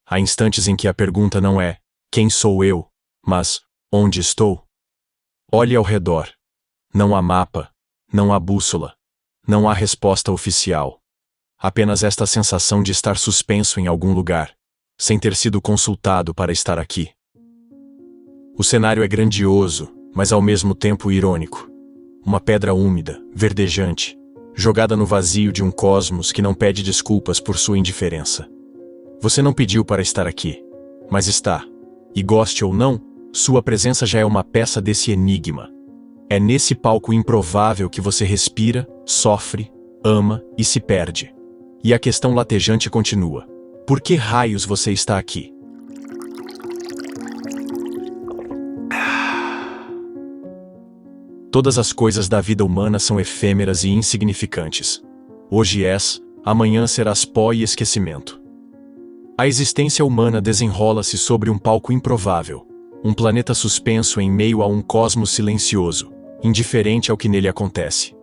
Há instantes em que a pergunta não é quem sou eu, mas onde estou? Olhe ao redor. Não há mapa, não há bússola, não há resposta oficial. Apenas esta sensação de estar suspenso em algum lugar, sem ter sido consultado para estar aqui. O cenário é grandioso, mas ao mesmo tempo irônico. Uma pedra úmida, verdejante, jogada no vazio de um cosmos que não pede desculpas por sua indiferença. Você não pediu para estar aqui, mas está. E goste ou não, sua presença já é uma peça desse enigma. É nesse palco improvável que você respira, sofre, ama e se perde. E a questão latejante continua. Por que raios você está aqui? Todas as coisas da vida humana são efêmeras e insignificantes. Hoje és, amanhã serás pó e esquecimento. A existência humana desenrola-se sobre um palco improvável, um planeta suspenso em meio a um cosmos silencioso, indiferente ao que nele acontece.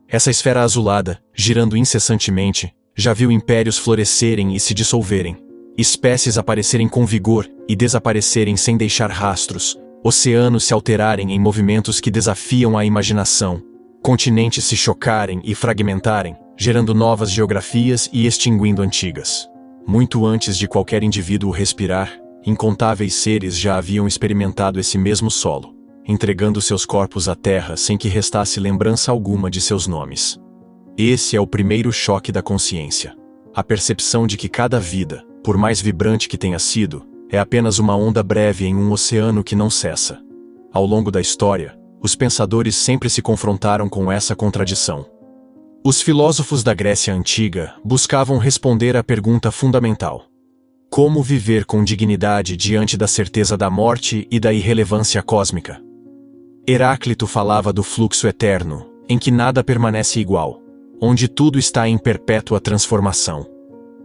Essa esfera azulada, girando incessantemente, já viu impérios florescerem e se dissolverem, espécies aparecerem com vigor e desaparecerem sem deixar rastros, oceanos se alterarem em movimentos que desafiam a imaginação, continentes se chocarem e fragmentarem, gerando novas geografias e extinguindo antigas. Muito antes de qualquer indivíduo respirar, incontáveis seres já haviam experimentado esse mesmo solo, entregando seus corpos à terra sem que restasse lembrança alguma de seus nomes. Esse é o primeiro choque da consciência. A percepção de que cada vida, por mais vibrante que tenha sido, é apenas uma onda breve em um oceano que não cessa. Ao longo da história, os pensadores sempre se confrontaram com essa contradição. Os filósofos da Grécia Antiga buscavam responder à pergunta fundamental: como viver com dignidade diante da certeza da morte e da irrelevância cósmica? Heráclito falava do fluxo eterno, em que nada permanece igual, onde tudo está em perpétua transformação.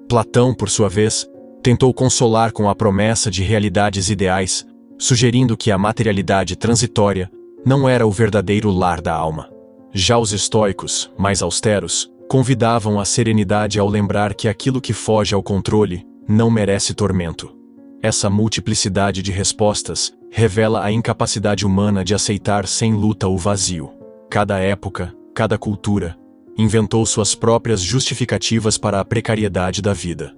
Platão, por sua vez, tentou consolar com a promessa de realidades ideais, sugerindo que a materialidade transitória não era o verdadeiro lar da alma. Já os estoicos, mais austeros, convidavam a serenidade ao lembrar que aquilo que foge ao controle não merece tormento. Essa multiplicidade de respostas revela a incapacidade humana de aceitar sem luta o vazio. Cada época, cada cultura, inventou suas próprias justificativas para a precariedade da vida.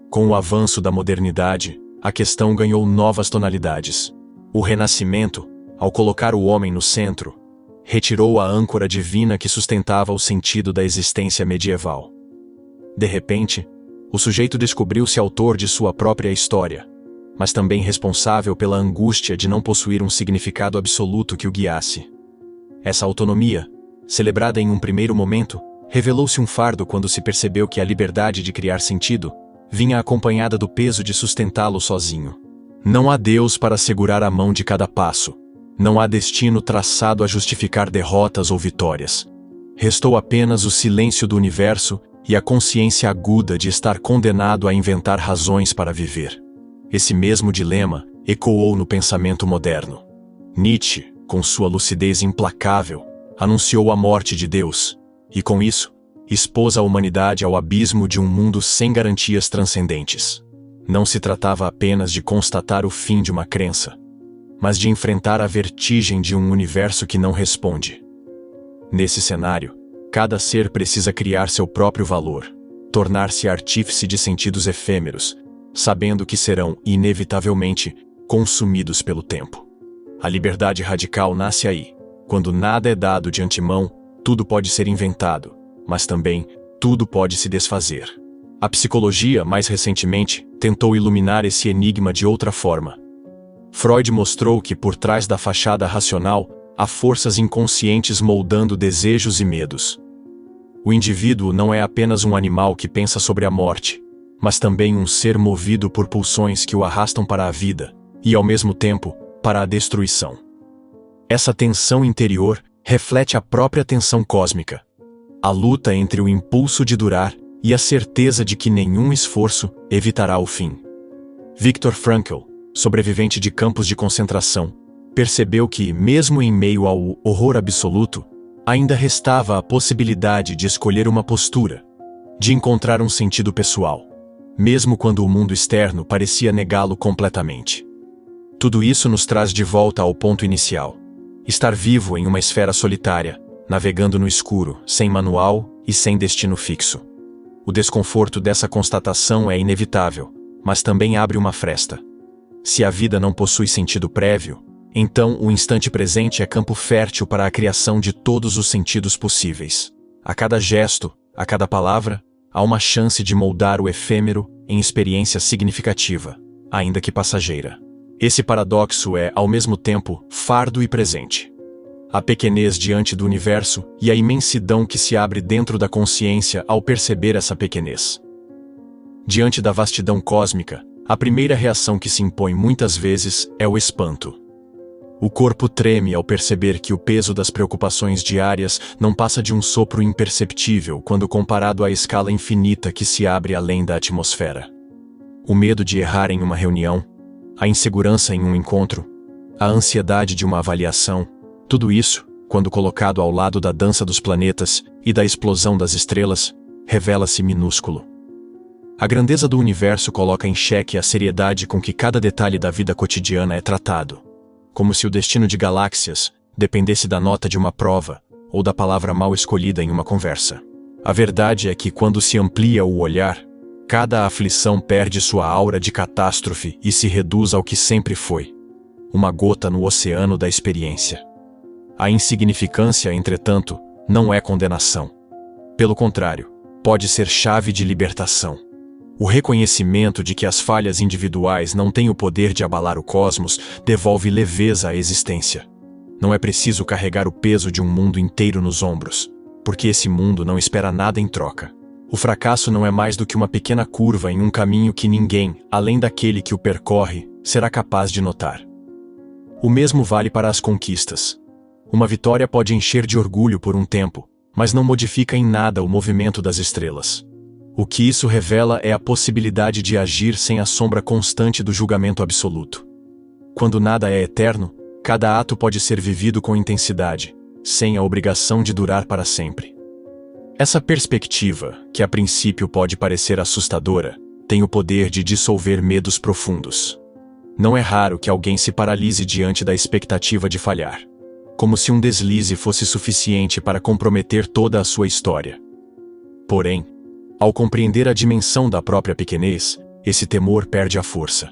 Com o avanço da modernidade, a questão ganhou novas tonalidades. O Renascimento, ao colocar o homem no centro, retirou a âncora divina que sustentava o sentido da existência medieval. De repente, o sujeito descobriu-se autor de sua própria história, mas também responsável pela angústia de não possuir um significado absoluto que o guiasse. Essa autonomia, celebrada em um primeiro momento, revelou-se um fardo quando se percebeu que a liberdade de criar sentido vinha acompanhada do peso de sustentá-lo sozinho. Não há Deus para segurar a mão de cada passo. Não há destino traçado a justificar derrotas ou vitórias. Restou apenas o silêncio do universo e a consciência aguda de estar condenado a inventar razões para viver. Esse mesmo dilema ecoou no pensamento moderno. Nietzsche, com sua lucidez implacável, anunciou a morte de Deus, e com isso, expôs a humanidade ao abismo de um mundo sem garantias transcendentes. Não se tratava apenas de constatar o fim de uma crença, mas de enfrentar a vertigem de um universo que não responde. Nesse cenário, cada ser precisa criar seu próprio valor, tornar-se artífice de sentidos efêmeros, sabendo que serão, inevitavelmente, consumidos pelo tempo. A liberdade radical nasce aí. Quando nada é dado de antemão, tudo pode ser inventado, mas também tudo pode se desfazer. A psicologia, mais recentemente, tentou iluminar esse enigma de outra forma. Freud mostrou que por trás da fachada racional há forças inconscientes moldando desejos e medos. O indivíduo não é apenas um animal que pensa sobre a morte, mas também um ser movido por pulsões que o arrastam para a vida e, ao mesmo tempo, para a destruição. Essa tensão interior reflete a própria tensão cósmica. A luta entre o impulso de durar e a certeza de que nenhum esforço evitará o fim. Viktor Frankl, sobrevivente de campos de concentração, percebeu que, mesmo em meio ao horror absoluto, ainda restava a possibilidade de escolher uma postura, de encontrar um sentido pessoal. mesmo quando o mundo externo parecia negá-lo completamente. Tudo isso nos traz de volta ao ponto inicial. Estar vivo em uma esfera solitária, navegando no escuro, sem manual e sem destino fixo. O desconforto dessa constatação é inevitável, mas também abre uma fresta. Se a vida não possui sentido prévio, então o instante presente é campo fértil para a criação de todos os sentidos possíveis. A cada gesto, a cada palavra, há uma chance de moldar o efêmero em experiência significativa, ainda que passageira. Esse paradoxo é, ao mesmo tempo, fardo e presente. A pequenez diante do universo e a imensidão que se abre dentro da consciência ao perceber essa pequenez. Diante da vastidão cósmica, a primeira reação que se impõe muitas vezes é o espanto. O corpo treme ao perceber que o peso das preocupações diárias não passa de um sopro imperceptível quando comparado à escala infinita que se abre além da atmosfera. O medo de errar em uma reunião, a insegurança em um encontro, a ansiedade de uma avaliação, tudo isso, quando colocado ao lado da dança dos planetas e da explosão das estrelas, revela-se minúsculo. A grandeza do universo coloca em xeque a seriedade com que cada detalhe da vida cotidiana é tratado, como se o destino de galáxias dependesse da nota de uma prova ou da palavra mal escolhida em uma conversa. A verdade é que quando se amplia o olhar, cada aflição perde sua aura de catástrofe e se reduz ao que sempre foi, uma gota no oceano da experiência. A insignificância, entretanto, não é condenação. Pelo contrário, pode ser chave de libertação. O reconhecimento de que as falhas individuais não têm o poder de abalar o cosmos devolve leveza à existência. Não é preciso carregar o peso de um mundo inteiro nos ombros, porque esse mundo não espera nada em troca. O fracasso não é mais do que uma pequena curva em um caminho que ninguém, além daquele que o percorre, será capaz de notar. O mesmo vale para as conquistas. Uma vitória pode encher de orgulho por um tempo, mas não modifica em nada o movimento das estrelas. O que isso revela é a possibilidade de agir sem a sombra constante do julgamento absoluto. Quando nada é eterno, cada ato pode ser vivido com intensidade, sem a obrigação de durar para sempre. Essa perspectiva, que a princípio pode parecer assustadora, tem o poder de dissolver medos profundos. Não é raro que alguém se paralise diante da expectativa de falhar, como se um deslize fosse suficiente para comprometer toda a sua história. Porém, ao compreender a dimensão da própria pequenez, esse temor perde a força.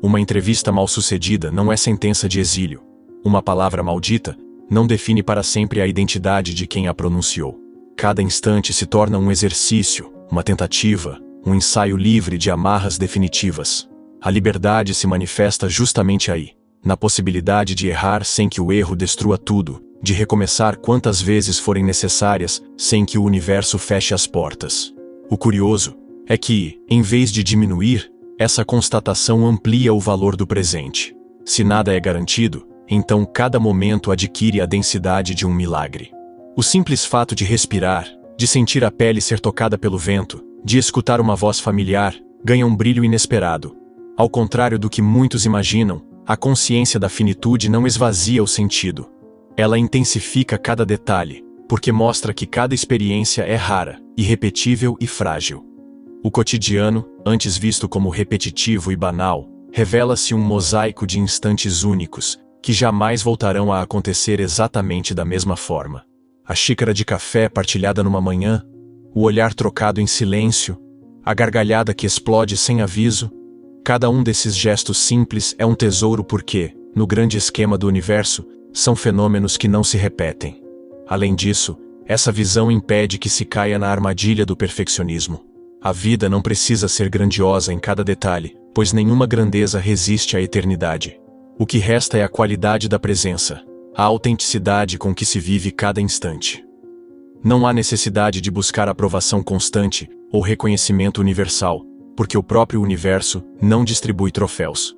Uma entrevista mal-sucedida não é sentença de exílio. Uma palavra maldita não define para sempre a identidade de quem a pronunciou. Cada instante se torna um exercício, uma tentativa, um ensaio livre de amarras definitivas. A liberdade se manifesta justamente aí, na possibilidade de errar sem que o erro destrua tudo, de recomeçar quantas vezes forem necessárias, sem que o universo feche as portas. O curioso é que, em vez de diminuir, essa constatação amplia o valor do presente. Se nada é garantido, então cada momento adquire a densidade de um milagre. O simples fato de respirar, de sentir a pele ser tocada pelo vento, de escutar uma voz familiar, ganha um brilho inesperado. Ao contrário do que muitos imaginam, a consciência da finitude não esvazia o sentido. Ela intensifica cada detalhe, porque mostra que cada experiência é rara, irrepetível e frágil. O cotidiano, antes visto como repetitivo e banal, revela-se um mosaico de instantes únicos, que jamais voltarão a acontecer exatamente da mesma forma. A xícara de café partilhada numa manhã, o olhar trocado em silêncio, a gargalhada que explode sem aviso, cada um desses gestos simples é um tesouro porque, no grande esquema do universo, são fenômenos que não se repetem. Além disso, essa visão impede que se caia na armadilha do perfeccionismo. A vida não precisa ser grandiosa em cada detalhe, pois nenhuma grandeza resiste à eternidade. O que resta é a qualidade da presença, a autenticidade com que se vive cada instante. Não há necessidade de buscar aprovação constante ou reconhecimento universal, porque o próprio universo não distribui troféus.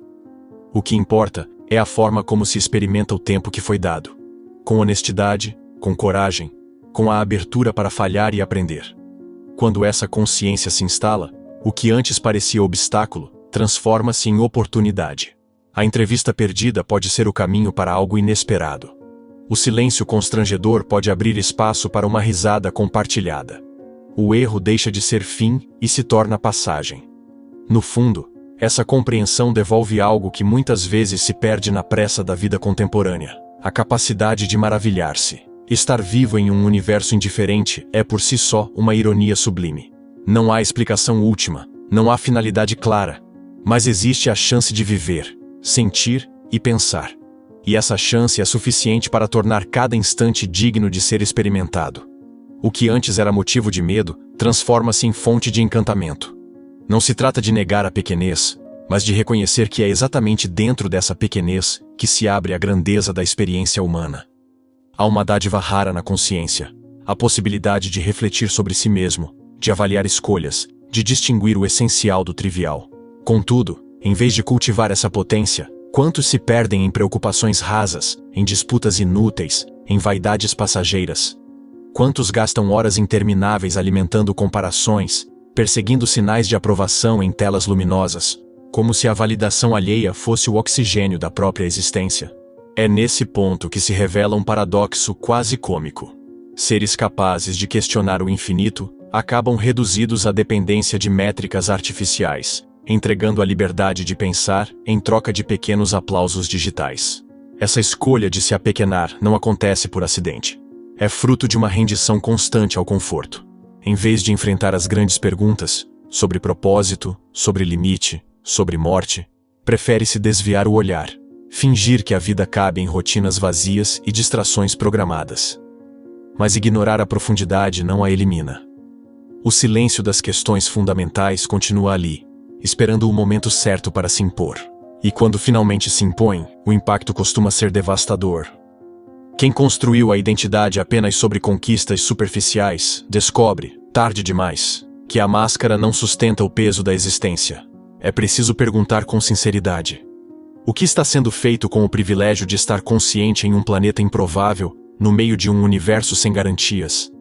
O que importa é a forma como se experimenta o tempo que foi dado. Com honestidade, com coragem, com a abertura para falhar e aprender. Quando essa consciência se instala, o que antes parecia obstáculo, transforma-se em oportunidade. A entrevista perdida pode ser o caminho para algo inesperado. O silêncio constrangedor pode abrir espaço para uma risada compartilhada. O erro deixa de ser fim e se torna passagem. No fundo, essa compreensão devolve algo que muitas vezes se perde na pressa da vida contemporânea: a capacidade de maravilhar-se. Estar vivo em um universo indiferente é por si só uma ironia sublime. Não há explicação última, não há finalidade clara, mas existe a chance de viver, sentir e pensar. E essa chance é suficiente para tornar cada instante digno de ser experimentado. O que antes era motivo de medo, transforma-se em fonte de encantamento. Não se trata de negar a pequenez, mas de reconhecer que é exatamente dentro dessa pequenez que se abre a grandeza da experiência humana. Há uma dádiva rara na consciência, a possibilidade de refletir sobre si mesmo, de avaliar escolhas, de distinguir o essencial do trivial. Contudo, em vez de cultivar essa potência, quantos se perdem em preocupações rasas, em disputas inúteis, em vaidades passageiras? Quantos gastam horas intermináveis alimentando comparações, perseguindo sinais de aprovação em telas luminosas, como se a validação alheia fosse o oxigênio da própria existência? É nesse ponto que se revela um paradoxo quase cômico. Seres capazes de questionar o infinito acabam reduzidos à dependência de métricas artificiais, entregando a liberdade de pensar em troca de pequenos aplausos digitais. Essa escolha de se apequenar não acontece por acidente. É fruto de uma rendição constante ao conforto. Em vez de enfrentar as grandes perguntas sobre propósito, sobre limite, sobre morte, prefere-se desviar o olhar, fingir que a vida cabe em rotinas vazias e distrações programadas. Mas ignorar a profundidade não a elimina. O silêncio das questões fundamentais continua ali, esperando o momento certo para se impor. E quando finalmente se impõe, o impacto costuma ser devastador. Quem construiu a identidade apenas sobre conquistas superficiais, descobre, tarde demais, que a máscara não sustenta o peso da existência. É preciso perguntar com sinceridade: o que está sendo feito com o privilégio de estar consciente em um planeta improvável, no meio de um universo sem garantias?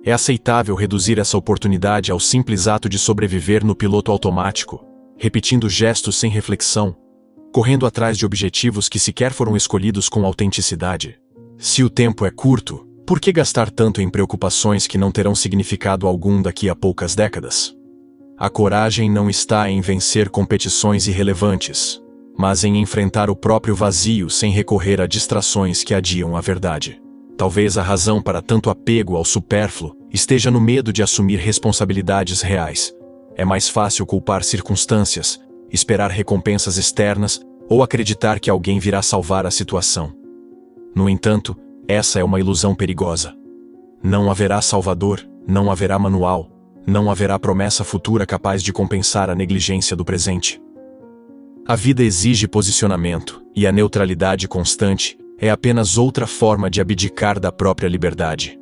É aceitável reduzir essa oportunidade ao simples ato de sobreviver no piloto automático, repetindo gestos sem reflexão, correndo atrás de objetivos que sequer foram escolhidos com autenticidade? Se o tempo é curto, por que gastar tanto em preocupações que não terão significado algum daqui a poucas décadas? A coragem não está em vencer competições irrelevantes, mas em enfrentar o próprio vazio sem recorrer a distrações que adiam a verdade. Talvez a razão para tanto apego ao supérfluo esteja no medo de assumir responsabilidades reais. É mais fácil culpar circunstâncias, esperar recompensas externas ou acreditar que alguém virá salvar a situação. No entanto, essa é uma ilusão perigosa. Não haverá salvador, não haverá manual, não haverá promessa futura capaz de compensar a negligência do presente. A vida exige posicionamento, e a neutralidade constante é apenas outra forma de abdicar da própria liberdade.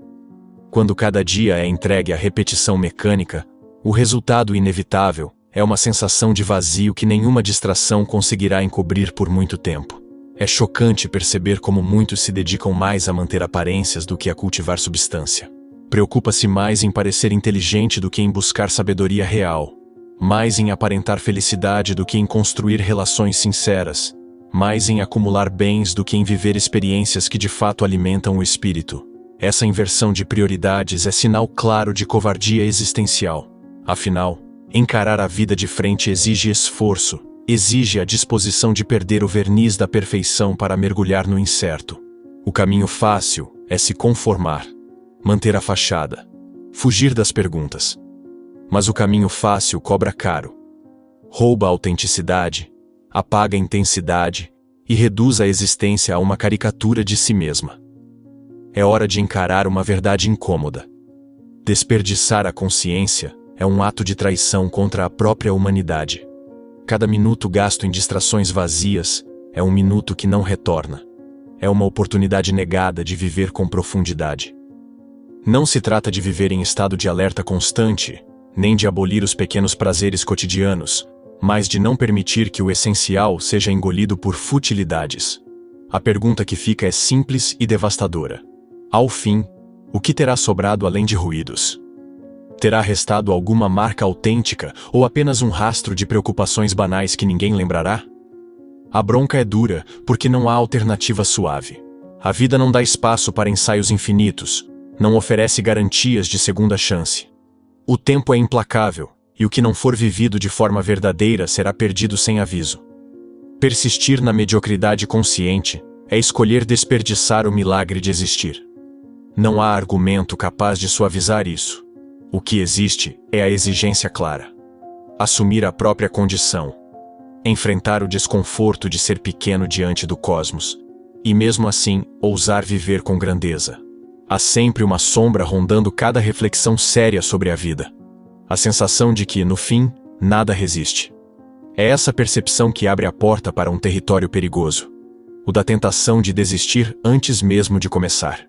Quando cada dia é entregue à repetição mecânica, o resultado inevitável é uma sensação de vazio que nenhuma distração conseguirá encobrir por muito tempo. É chocante perceber como muitos se dedicam mais a manter aparências do que a cultivar substância. Preocupa-se mais em parecer inteligente do que em buscar sabedoria real, mais em aparentar felicidade do que em construir relações sinceras, mais em acumular bens do que em viver experiências que de fato alimentam o espírito. Essa inversão de prioridades é sinal claro de covardia existencial. Afinal, encarar a vida de frente exige esforço, exige a disposição de perder o verniz da perfeição para mergulhar no incerto. O caminho fácil é se conformar, manter a fachada, fugir das perguntas. Mas o caminho fácil cobra caro. Rouba a autenticidade, apaga a intensidade e reduz a existência a uma caricatura de si mesma. É hora de encarar uma verdade incômoda. Desperdiçar a consciência é um ato de traição contra a própria humanidade. Cada minuto gasto em distrações vazias é um minuto que não retorna. É uma oportunidade negada de viver com profundidade. Não se trata de viver em estado de alerta constante, nem de abolir os pequenos prazeres cotidianos, mas de não permitir que o essencial seja engolido por futilidades. A pergunta que fica é simples e devastadora. Ao fim, o que terá sobrado além de ruídos? Terá restado alguma marca autêntica ou apenas um rastro de preocupações banais que ninguém lembrará? A bronca é dura, porque não há alternativa suave. A vida não dá espaço para ensaios infinitos, não oferece garantias de segunda chance. O tempo é implacável, e o que não for vivido de forma verdadeira será perdido sem aviso. Persistir na mediocridade consciente é escolher desperdiçar o milagre de existir. Não há argumento capaz de suavizar isso. O que existe é a exigência clara. Assumir a própria condição. Enfrentar o desconforto de ser pequeno diante do cosmos. E mesmo assim, ousar viver com grandeza. Há sempre uma sombra rondando cada reflexão séria sobre a vida. A sensação de que, no fim, nada resiste. É essa percepção que abre a porta para um território perigoso. O da tentação de desistir antes mesmo de começar.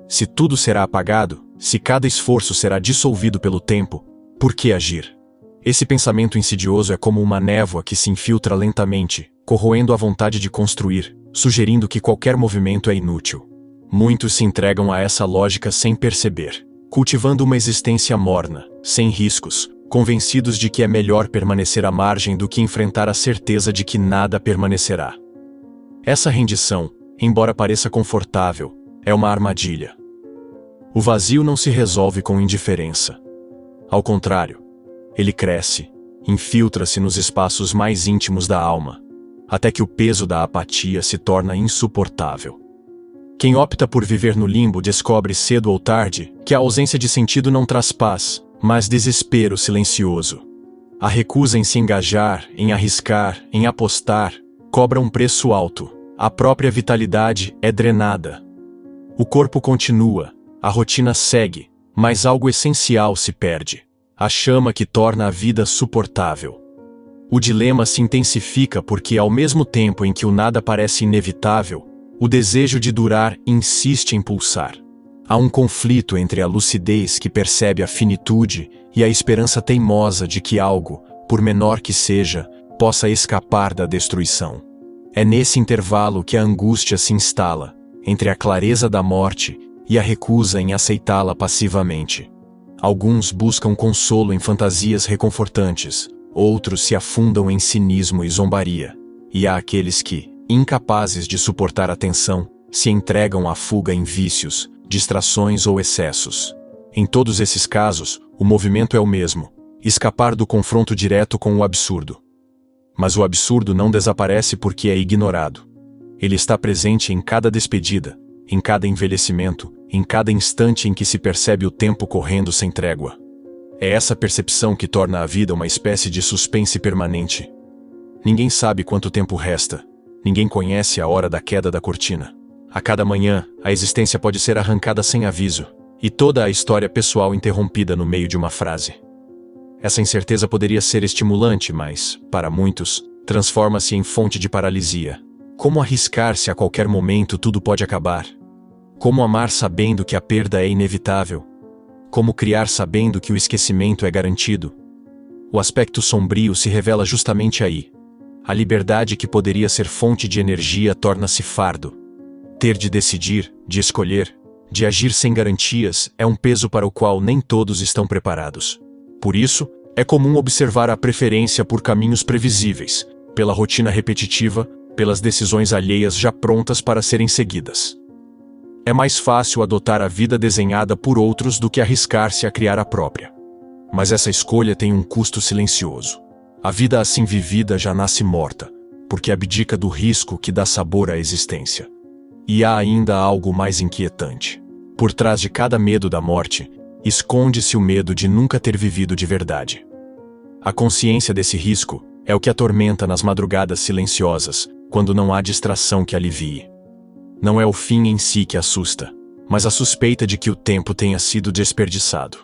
Se tudo será apagado, se cada esforço será dissolvido pelo tempo, por que agir? Esse pensamento insidioso é como uma névoa que se infiltra lentamente, corroendo a vontade de construir, sugerindo que qualquer movimento é inútil. Muitos se entregam a essa lógica sem perceber, cultivando uma existência morna, sem riscos, convencidos de que é melhor permanecer à margem do que enfrentar a certeza de que nada permanecerá. Essa rendição, embora pareça confortável, é uma armadilha. O vazio não se resolve com indiferença. Ao contrário, ele cresce, infiltra-se nos espaços mais íntimos da alma, até que o peso da apatia se torna insuportável. Quem opta por viver no limbo descobre cedo ou tarde que a ausência de sentido não traz paz, mas desespero silencioso. A recusa em se engajar, em arriscar, em apostar, cobra um preço alto. A própria vitalidade é drenada. O corpo continua, a rotina segue, mas algo essencial se perde. A chama que torna a vida suportável. O dilema se intensifica porque, ao mesmo tempo em que o nada parece inevitável, o desejo de durar insiste em pulsar. Há um conflito entre a lucidez que percebe a finitude e a esperança teimosa de que algo, por menor que seja, possa escapar da destruição. É nesse intervalo que a angústia se instala, entre a clareza da morte e a recusa em aceitá-la passivamente. Alguns buscam consolo em fantasias reconfortantes, outros se afundam em cinismo e zombaria, e há aqueles que, incapazes de suportar a tensão, se entregam à fuga em vícios, distrações ou excessos. Em todos esses casos, o movimento é o mesmo: escapar do confronto direto com o absurdo. Mas o absurdo não desaparece porque é ignorado. Ele está presente em cada despedida, em cada envelhecimento, em cada instante em que se percebe o tempo correndo sem trégua. É essa percepção que torna a vida uma espécie de suspense permanente. Ninguém sabe quanto tempo resta. Ninguém conhece a hora da queda da cortina. A cada manhã, a existência pode ser arrancada sem aviso, e toda a história pessoal interrompida no meio de uma frase. Essa incerteza poderia ser estimulante, mas, para muitos, transforma-se em fonte de paralisia. Como arriscar-se a qualquer momento tudo pode acabar? Como amar sabendo que a perda é inevitável? Como criar sabendo que o esquecimento é garantido? O aspecto sombrio se revela justamente aí. A liberdade que poderia ser fonte de energia torna-se fardo. Ter de decidir, de escolher, de agir sem garantias é um peso para o qual nem todos estão preparados. Por isso, é comum observar a preferência por caminhos previsíveis, pela rotina repetitiva, pelas decisões alheias já prontas para serem seguidas. É mais fácil adotar a vida desenhada por outros do que arriscar-se a criar a própria. Mas essa escolha tem um custo silencioso. A vida assim vivida já nasce morta, porque abdica do risco que dá sabor à existência. E há ainda algo mais inquietante. Por trás de cada medo da morte, esconde-se o medo de nunca ter vivido de verdade. A consciência desse risco é o que atormenta nas madrugadas silenciosas, quando não há distração que alivie. Não é o fim em si que assusta, mas a suspeita de que o tempo tenha sido desperdiçado.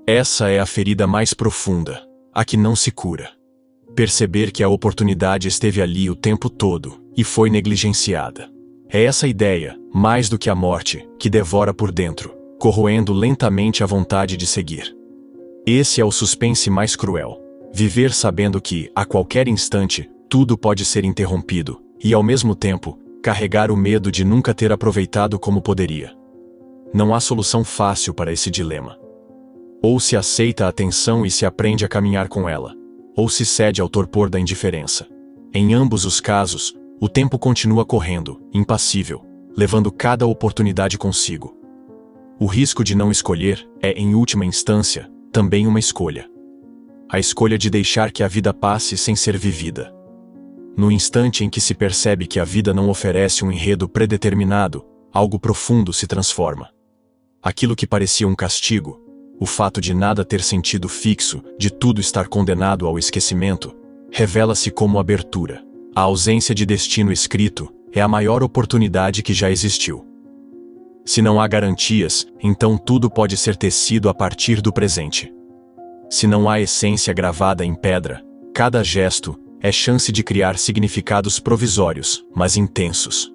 Essa é a ferida mais profunda, a que não se cura. Perceber que a oportunidade esteve ali o tempo todo e foi negligenciada. É essa ideia, mais do que a morte, que devora por dentro, corroendo lentamente a vontade de seguir. Esse é o suspense mais cruel. Viver sabendo que, a qualquer instante, tudo pode ser interrompido, e ao mesmo tempo, carregar o medo de nunca ter aproveitado como poderia. Não há solução fácil para esse dilema. Ou se aceita a tensão e se aprende a caminhar com ela, ou se cede ao torpor da indiferença. Em ambos os casos, o tempo continua correndo, impassível, levando cada oportunidade consigo. O risco de não escolher é, em última instância, também uma escolha. A escolha de deixar que a vida passe sem ser vivida. No instante em que se percebe que a vida não oferece um enredo predeterminado, algo profundo se transforma. Aquilo que parecia um castigo, o fato de nada ter sentido fixo, de tudo estar condenado ao esquecimento, revela-se como abertura. A ausência de destino escrito é a maior oportunidade que já existiu. Se não há garantias, então tudo pode ser tecido a partir do presente. Se não há essência gravada em pedra, cada gesto é chance de criar significados provisórios, mas intensos.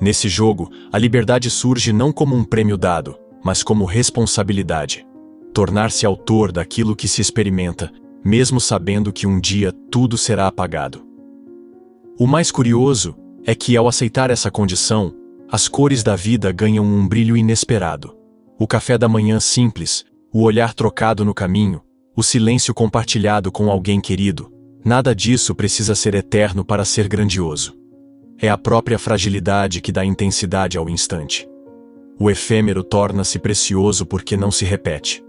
Nesse jogo, a liberdade surge não como um prêmio dado, mas como responsabilidade. Tornar-se autor daquilo que se experimenta, mesmo sabendo que um dia tudo será apagado. O mais curioso é que, ao aceitar essa condição, as cores da vida ganham um brilho inesperado. O café da manhã simples, o olhar trocado no caminho, o silêncio compartilhado com alguém querido, nada disso precisa ser eterno para ser grandioso. É a própria fragilidade que dá intensidade ao instante. O efêmero torna-se precioso porque não se repete.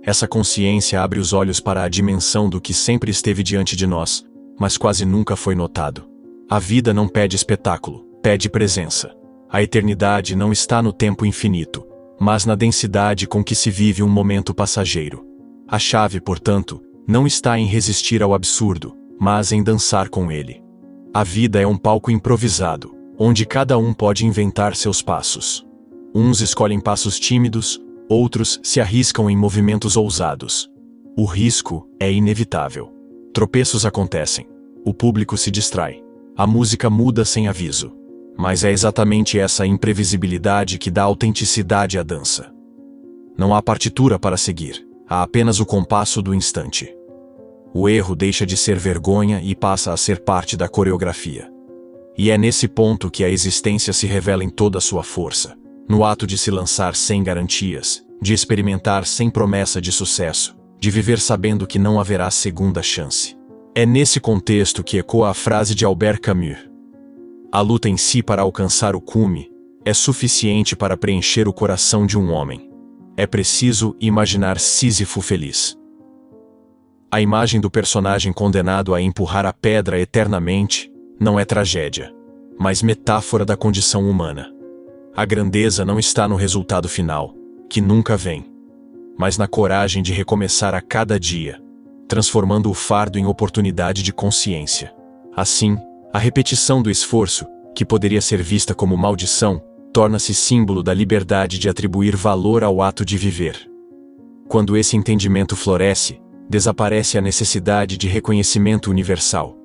Essa consciência abre os olhos para a dimensão do que sempre esteve diante de nós, mas quase nunca foi notado. A vida não pede espetáculo, pede presença. A eternidade não está no tempo infinito, mas na densidade com que se vive um momento passageiro. A chave, portanto, não está em resistir ao absurdo, mas em dançar com ele. A vida é um palco improvisado, onde cada um pode inventar seus passos. Uns escolhem passos tímidos, outros se arriscam em movimentos ousados. O risco é inevitável. Tropeços acontecem. O público se distrai. A música muda sem aviso. Mas é exatamente essa imprevisibilidade que dá autenticidade à dança. Não há partitura para seguir, há apenas o compasso do instante. O erro deixa de ser vergonha e passa a ser parte da coreografia. E é nesse ponto que a existência se revela em toda a sua força, no ato de se lançar sem garantias, de experimentar sem promessa de sucesso, de viver sabendo que não haverá segunda chance. É nesse contexto que ecoa a frase de Albert Camus. A luta em si para alcançar o cume é suficiente para preencher o coração de um homem. É preciso imaginar Sísifo feliz. A imagem do personagem condenado a empurrar a pedra eternamente não é tragédia, mas metáfora da condição humana. A grandeza não está no resultado final, que nunca vem, mas na coragem de recomeçar a cada dia, transformando o fardo em oportunidade de consciência. Assim, a repetição do esforço, que poderia ser vista como maldição, torna-se símbolo da liberdade de atribuir valor ao ato de viver. Quando esse entendimento floresce, desaparece a necessidade de reconhecimento universal.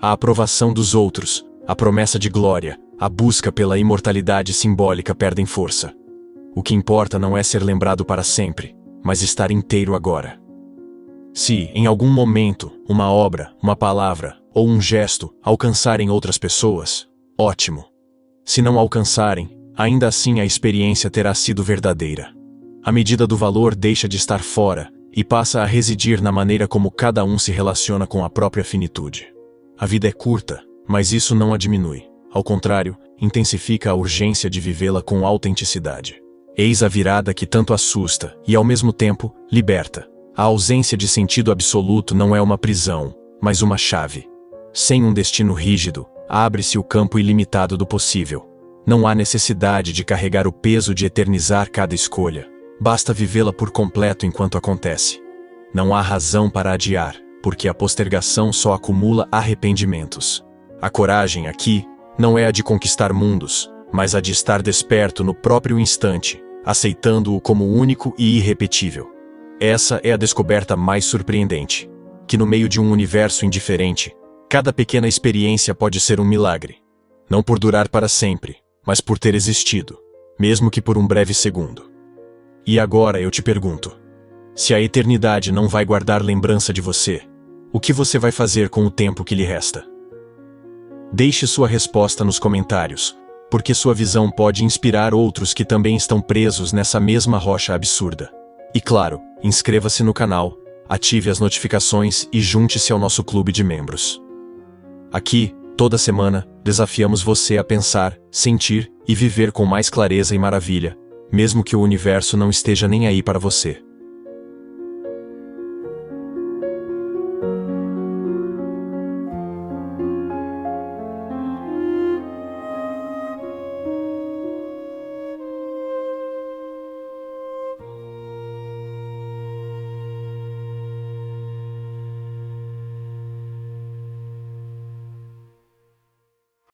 A aprovação dos outros, a promessa de glória, a busca pela imortalidade simbólica perdem força. O que importa não é ser lembrado para sempre, mas estar inteiro agora. Se, em algum momento, uma obra, uma palavra ou um gesto alcançarem outras pessoas, ótimo. Se não alcançarem, ainda assim a experiência terá sido verdadeira. A medida do valor deixa de estar fora e passa a residir na maneira como cada um se relaciona com a própria finitude. A vida é curta, mas isso não a diminui. Ao contrário, intensifica a urgência de vivê-la com autenticidade. Eis a virada que tanto assusta e, ao mesmo tempo, liberta. A ausência de sentido absoluto não é uma prisão, mas uma chave. Sem um destino rígido, abre-se o campo ilimitado do possível. Não há necessidade de carregar o peso de eternizar cada escolha. Basta vivê-la por completo enquanto acontece. Não há razão para adiar, porque a postergação só acumula arrependimentos. A coragem aqui não é a de conquistar mundos, mas a de estar desperto no próprio instante, aceitando-o como único e irrepetível. Essa é a descoberta mais surpreendente, que no meio de um universo indiferente, cada pequena experiência pode ser um milagre. Não por durar para sempre, mas por ter existido, mesmo que por um breve segundo. E agora eu te pergunto, se a eternidade não vai guardar lembrança de você, o que você vai fazer com o tempo que lhe resta? Deixe sua resposta nos comentários, porque sua visão pode inspirar outros que também estão presos nessa mesma rocha absurda. E claro, inscreva-se no canal, ative as notificações e junte-se ao nosso clube de membros. Aqui, toda semana, desafiamos você a pensar, sentir e viver com mais clareza e maravilha, mesmo que o universo não esteja nem aí para você.